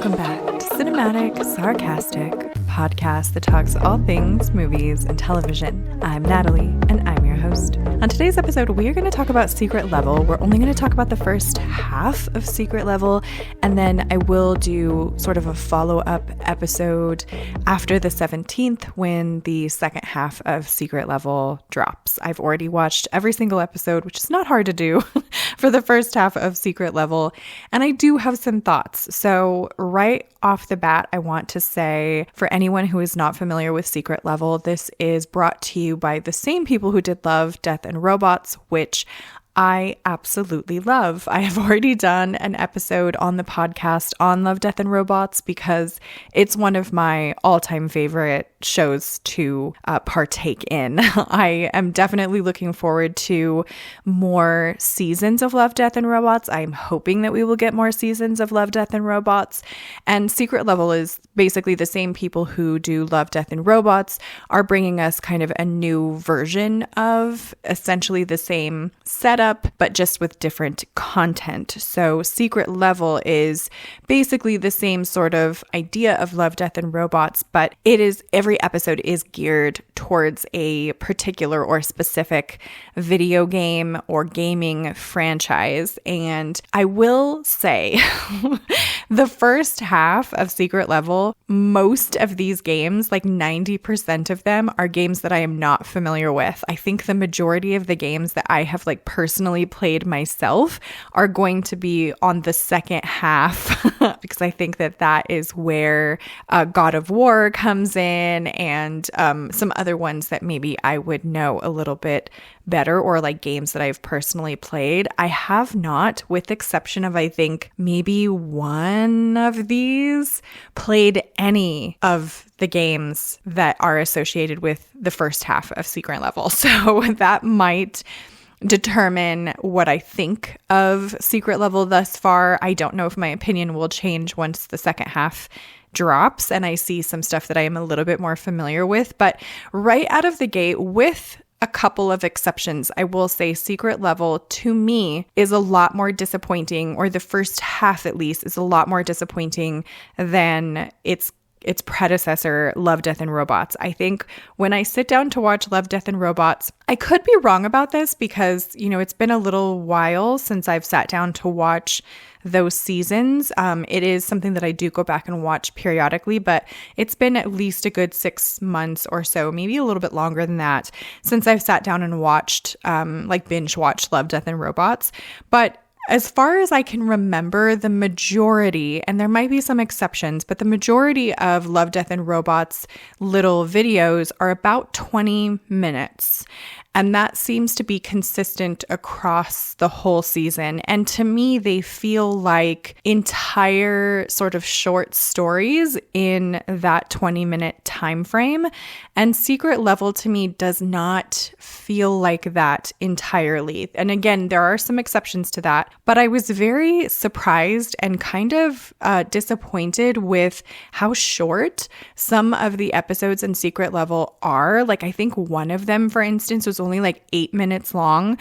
Welcome back to Cinematic Sarcastic, podcast that talks all things movies and television. I'm Natalie, and I'm your host. On today's episode, we are going to talk about Secret Level. We're only going to talk about the first half of Secret Level, and then I will do sort of a follow-up episode after the 17th when the second half of Secret Level drops. I've already watched every single episode, which is not hard to do, for the first half of Secret Level, and I do have some thoughts. So right off the bat, I want to say, for anyone who is not familiar with Secret Level, this is brought to you by the same people who did Love, Death and Robots, which I absolutely love. I have already done an episode on the podcast on Love, Death and Robots because it's one of my all-time favorite shows to partake in. I am definitely looking forward to more seasons of Love, Death and Robots. I'm hoping that we will get more seasons of Love, Death and Robots. And Secret Level is basically the same people who do Love, Death and Robots are bringing us kind of a new version of essentially the same setup, but just with different content. So Secret Level is basically the same sort of idea of Love, Death and Robots, but every episode is geared towards a particular or specific video game or gaming franchise. And I will say the first half of Secret Level, most of these games, like 90% of them, are games that I am not familiar with. I think the majority of the games that I have personally played myself are going to be on the second half because I think that is where God of War comes in and some other ones that maybe I would know a little bit better, or like games that I've personally played. I have not, with exception of I think maybe one of these, played any of the games that are associated with the first half of Secret Level. So that might determine what I think of Secret Level thus far. I don't know if my opinion will change once the second half drops and I see some stuff that I am a little bit more familiar with. But right out of the gate, with a couple of exceptions, I will say Secret Level to me is a lot more disappointing, or the first half at least is a lot more disappointing than its predecessor, Love, Death and Robots. I think when I sit down to watch Love, Death and Robots, I could be wrong about this because, it's been a little while since I've sat down to watch those seasons. It is something that I do go back and watch periodically, but it's been at least a good 6 months or so, maybe a little bit longer than that, since I've sat down and watched, binge watched Love, Death and Robots. But as far as I can remember, the majority, and there might be some exceptions, but the majority of Love, Death and Robots little videos are about 20 minutes. And that seems to be consistent across the whole season. And to me, they feel like entire sort of short stories in that 20-minute time frame. And Secret Level to me does not feel like that entirely. And again, there are some exceptions to that, but I was very surprised and kind of disappointed with how short some of the episodes in Secret Level are. Like, I think one of them, for instance, was only 8 minutes long.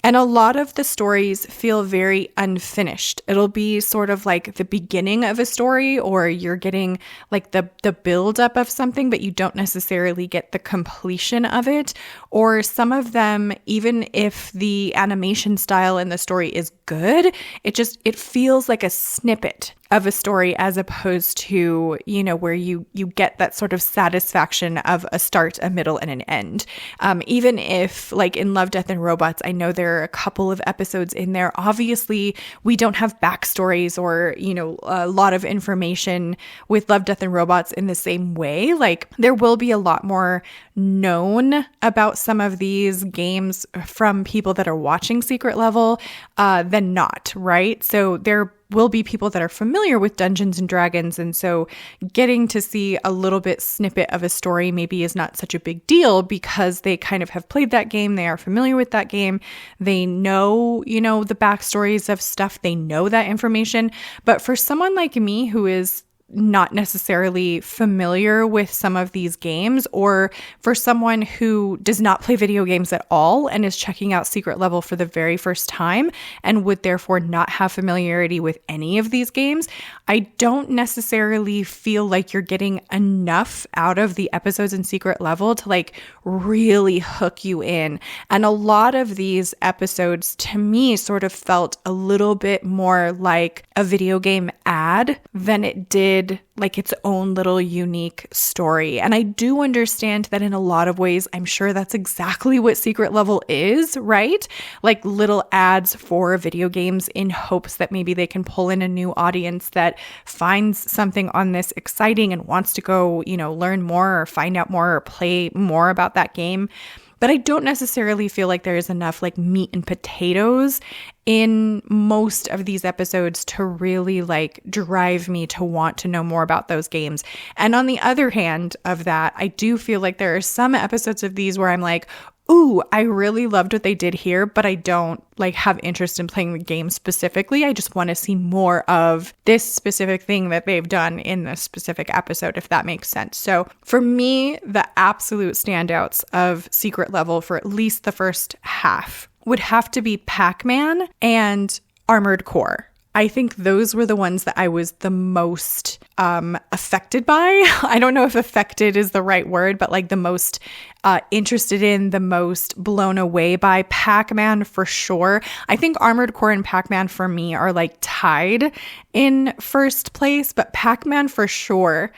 And a lot of the stories feel very unfinished. It'll be sort of like the beginning of a story, or you're getting the buildup of something, but you don't necessarily get the completion of it. Or some of them, even if the animation style in the story is good, it feels like a snippet of a story, as opposed to, where you get that sort of satisfaction of a start, a middle, and an end. Even if, in Love, Death and Robots, I know there are a couple of episodes in there. Obviously, we don't have backstories or, a lot of information with Love, Death and Robots in the same way. There will be a lot more known about some of these games from people that are watching Secret Level than not, right? So there will be people that are familiar with Dungeons and Dragons, and so getting to see a little bit snippet of a story maybe is not such a big deal because they kind of have played that game, they are familiar with that game, they know, the backstories of stuff, they know that information. But for someone like me who is not necessarily familiar with some of these games, or for someone who does not play video games at all and is checking out Secret Level for the very first time and would therefore not have familiarity with any of these games, I don't necessarily feel like you're getting enough out of the episodes in Secret Level to like really hook you in. And a lot of these episodes to me sort of felt a little bit more like a video game ad than it did like its own little unique story. And I do understand that in a lot of ways, I'm sure that's exactly what Secret Level is, right? Like little ads for video games in hopes that maybe they can pull in a new audience that finds something on this exciting and wants to go, learn more or find out more or play more about that game. But I don't necessarily feel like there is enough like meat and potatoes in most of these episodes to really like drive me to want to know more about those games. And on the other hand of that, I do feel like there are some episodes of these where I'm like, ooh, I really loved what they did here, but I don't like have interest in playing the game specifically. I just want to see more of this specific thing that they've done in this specific episode, if that makes sense. So for me, the absolute standouts of Secret Level for at least the first half would have to be Pac-Man and Armored Core. I think those were the ones that I was the most affected by. I don't know if affected is the right word, but like the most interested in, the most blown away by. Pac-Man for sure. I think Armored Core and Pac-Man for me are like tied in first place, but Pac-Man for sure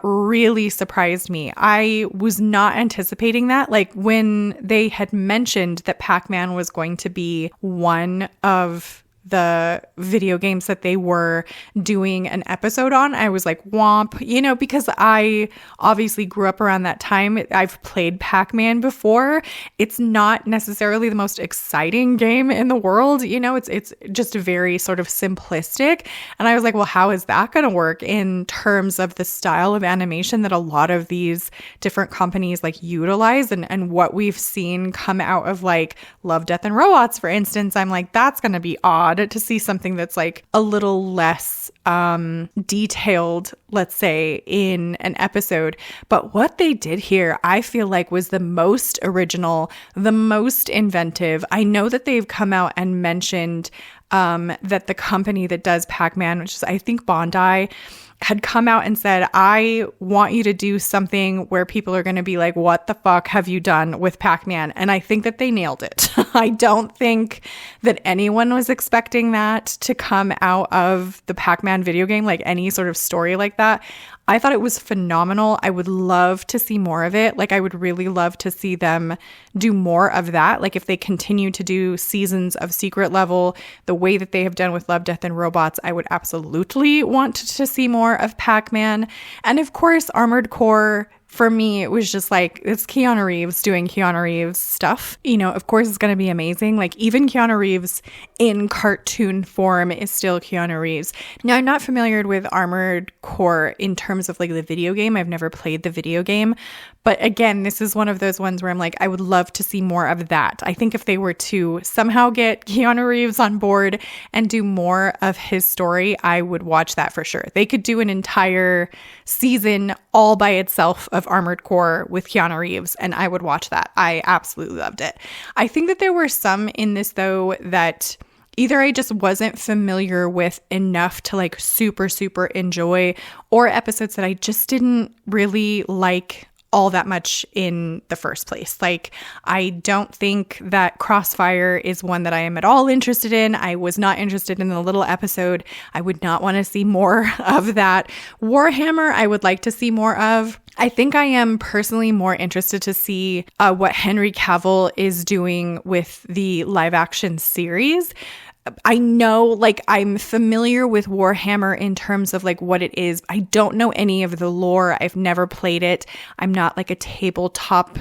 really surprised me. I was not anticipating that. Like when they had mentioned that Pac-Man was going to be one of the video games that they were doing an episode on, I was like, womp, because I obviously grew up around that time. I've played Pac-Man before. It's not necessarily the most exciting game in the world. It's just very sort of simplistic. And I was like, well, how is that going to work in terms of the style of animation that a lot of these different companies like utilize and what we've seen come out of like Love, Death and Robots, for instance. I'm like, that's going to be odd to see something that's like a little less detailed, let's say, in an episode. But what they did here, I feel like was the most original, the most inventive. I know that they've come out and mentioned that the company that does Pac-Man, which is I think Bondi, had come out and said, I want you to do something where people are going to be like, what the fuck have you done with Pac-Man? And I think that they nailed it. I don't think that anyone was expecting that to come out of the Pac-Man video game, like any sort of story like that. I thought it was phenomenal. I would love to see more of it. Like, I would really love to see them do more of that. Like, if they continue to do seasons of Secret Level the way that they have done with Love, Death and Robots, I would absolutely want to see more of Pac-Man. And of course, Armored Core, for me, it was just like, it's Keanu Reeves doing Keanu Reeves stuff. Of course, it's going to be amazing. Like, even Keanu Reeves in cartoon form is still Keanu Reeves. Now, I'm not familiar with Armored Core in terms of like the video game. I've never played the video game. But again, this is one of those ones where I'm like, I would love to see more of that. I think if they were to somehow get Keanu Reeves on board and do more of his story, I would watch that for sure. They could do an entire season all by itself of Armored Core with Keanu Reeves, and I would watch that. I absolutely loved it. I think that there were some in this, though, that either I just wasn't familiar with enough to like super, super enjoy, or episodes that I just didn't really like all that much in the first place. Like, I don't think that Crossfire is one that I am at all interested in. I was not interested in the little episode. I would not want to see more of that. Warhammer, I would like to see more of. I think I am personally more interested to see what Henry Cavill is doing with the live action series. I know, like, I'm familiar with Warhammer in terms of like what it is. I don't know any of the lore. I've never played it. I'm not like a tabletop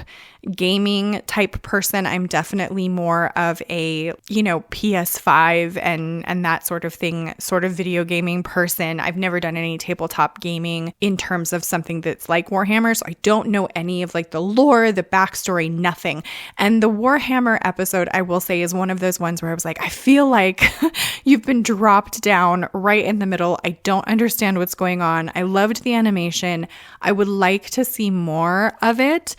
gaming type person. I'm definitely more of a, PS5 and that sort of thing, sort of video gaming person. I've never done any tabletop gaming in terms of something that's like Warhammer. So I don't know any of like the lore, the backstory, nothing. And the Warhammer episode, I will say, is one of those ones where I was like, I feel like you've been dropped down right in the middle. I don't understand what's going on. I loved the animation. I would like to see more of it.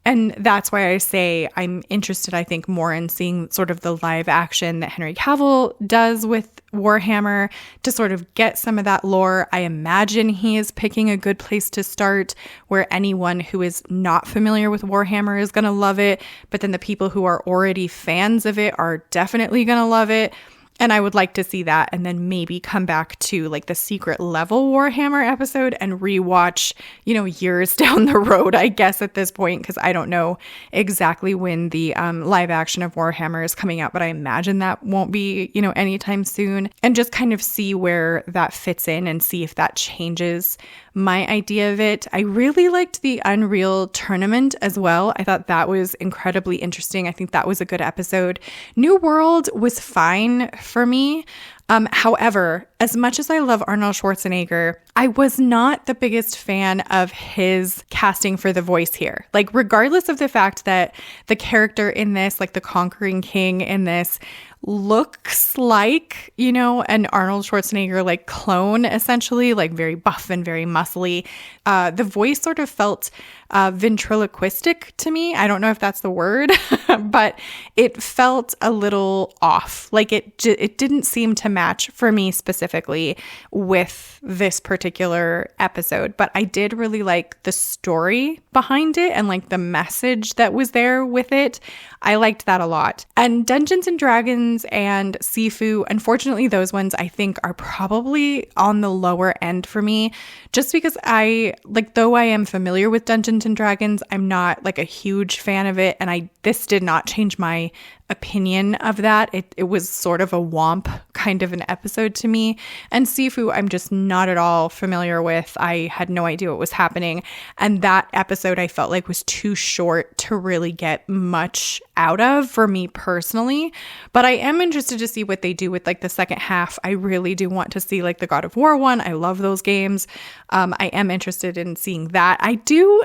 And that's why I say I'm interested, I think, more in seeing sort of the live action that Henry Cavill does with Warhammer to sort of get some of that lore. I imagine he is picking a good place to start where anyone who is not familiar with Warhammer is going to love it. But then the people who are already fans of it are definitely going to love it. And I would like to see that and then maybe come back to like the secret level Warhammer episode and rewatch, years down the road, I guess, at this point, because I don't know exactly when the live action of Warhammer is coming out, but I imagine that won't be, anytime soon, and just kind of see where that fits in and see if that changes my idea of it. I really liked the Unreal Tournament as well. I thought that was incredibly interesting. I think that was a good episode. New World was fine for me. However, as much as I love Arnold Schwarzenegger, I was not the biggest fan of his casting for the voice here. Like, regardless of the fact that the character in this, like the Conquering King in this, looks like, an Arnold Schwarzenegger like clone, essentially, like very buff and very muscly. The voice sort of felt ventriloquistic to me. I don't know if that's the word, but it felt a little off. Like it didn't seem to match for me specifically with this particular episode. But I did really like the story behind it and like the message that was there with it. I liked that a lot. And Dungeons and Dragons and Sifu, unfortunately, those ones I think are probably on the lower end for me, just because though I am familiar with Dungeons and Dragons, I'm not like a huge fan of it. And this did not change my opinion of that. It was sort of a womp kind of an episode to me. And Sifu, I'm just not at all familiar with. I had no idea what was happening. And that episode I felt like was too short to really get much out of for me personally. But I am interested to see what they do with like the second half. I really do want to see like the God of War one. I love those games. I am interested in seeing that. I do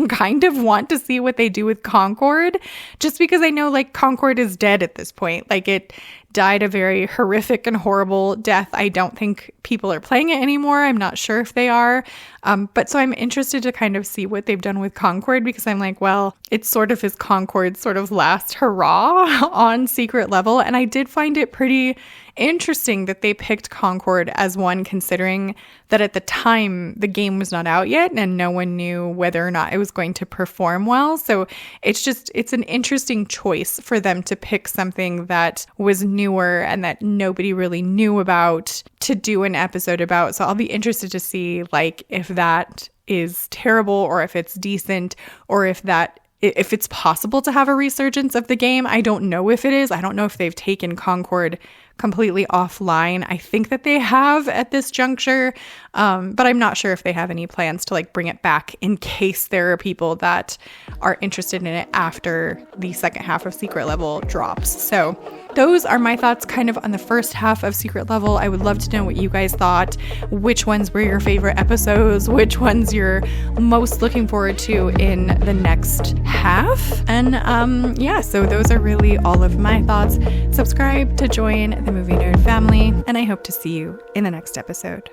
kind of want to see what they do with Concord, just because I know like Concord is dead at this point. Like it died a very horrific and horrible death. I don't think people are playing it anymore. I'm not sure if they are. But so I'm interested to kind of see what they've done with Concord, because I'm like, well, it's sort of his Concord's sort of last hurrah on secret level. And I did find it pretty interesting that they picked Concord as one, considering that at the time the game was not out yet and no one knew whether or not it was going to perform well. So it's an interesting choice for them to pick something that was newer and that nobody really knew about to do an episode about. So I'll be interested to see like if that is terrible or if it's decent, or if it's possible to have a resurgence of the game. I don't know if it is. I don't know if they've taken Concord completely offline. I think that they have at this juncture, but I'm not sure if they have any plans to like bring it back in case there are people that are interested in it after the second half of Secret Level drops. So those are my thoughts kind of on the first half of Secret Level. I would love to know what you guys thought. Which ones were your favorite episodes? Which ones you're most looking forward to in the next half? And so those are really all of my thoughts. Subscribe to join the Movie Nerd family, and I hope to see you in the next episode.